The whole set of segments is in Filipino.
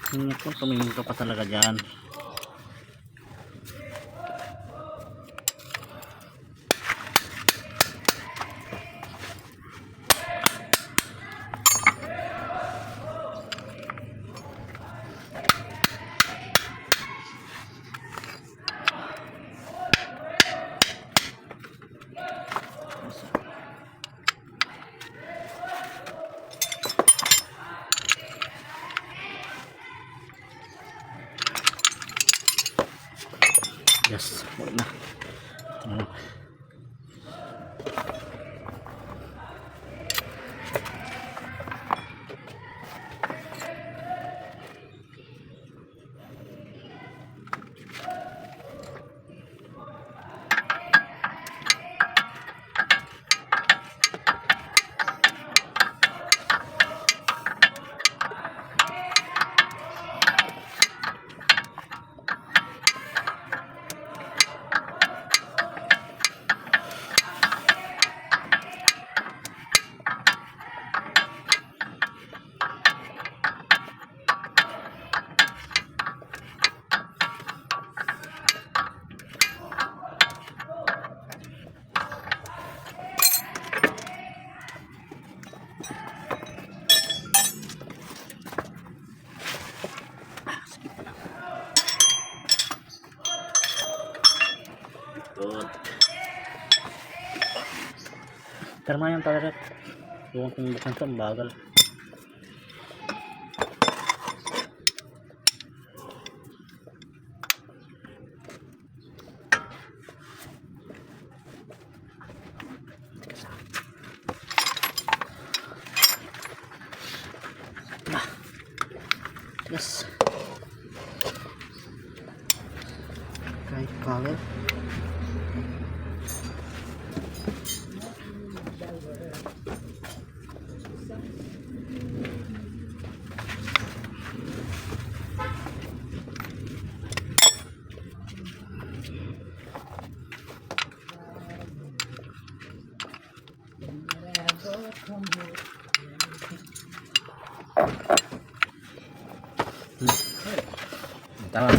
Hindi po, tumingin ka pa talaga dyan. Yes, wala na. Good. Terma yang talaga. Yung kung bukan sa bagal. Yes. Kahit color. Tama.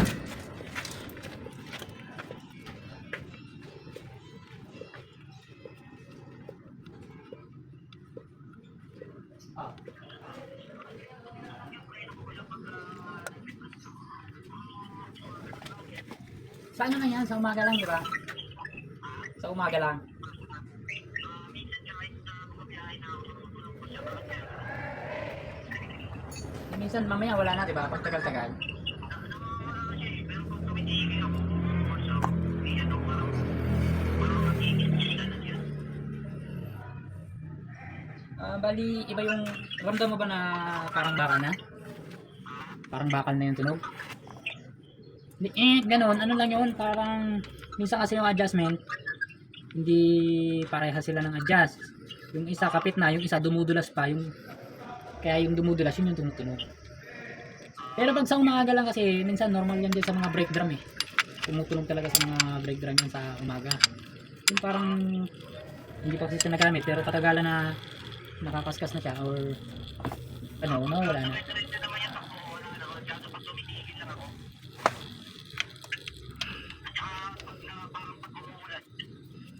Saan naman yan? Sa umaga lang, di ba? Sa umaga lang. Minsan mamaya wala na, di ba? Pag tagal-tagal. Bali, iba yung ramdam mo ba na parang bakal na? Parang bakal na yung tunog? Ganon, ano lang yun, parang minsan kasi yung adjustment hindi pareha sila ng adjust. Yung isa kapit na, yung isa dumudulas pa, kaya yung dumudulas yun yung tumutunog. Pero pag sa umaga lang kasi minsan normal yan din sa mga brake drum eh. Tumutunog talaga sa mga brake drum yan sa umaga. Yung parang hindi pa kasi siya nagamit pero katagalan na nakakaskas na siya or ano, nawala na.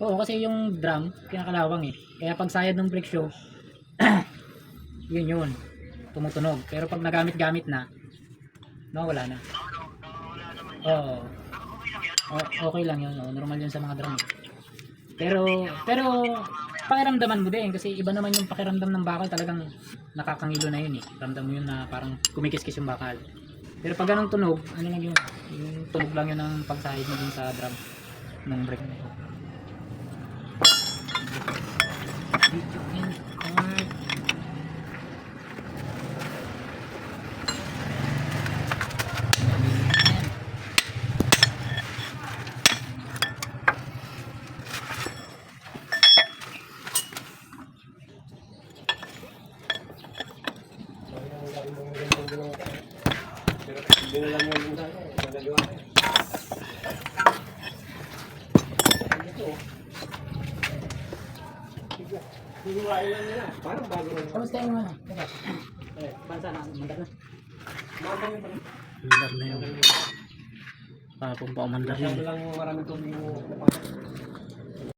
Oo, kasi yung drum kinakalawang eh. Kaya pag sayad ng brake show yun tumutunog. Pero pag nagamit-gamit na nawala na. Oo. Okay lang yun. Normal yun sa mga drum eh. Pero pakiramdaman mo din kasi iba naman yung pakiramdam ng bakal, talagang nakakangilo na yun eh. Ramdam mo yun na parang kumikiskis yung bakal. Pero pag ganong tunog, ano lang yun, yung tunog lang yun ng pagsahid mo dun sa drum ng brake na yun. Hihiwain lang nila. Parang bago rin. Kamusta yung ano? Teka. Bansa na, mandar na. Mandar na yun. Kapag pa umandar yun. Masyado lang maraming tubig mo.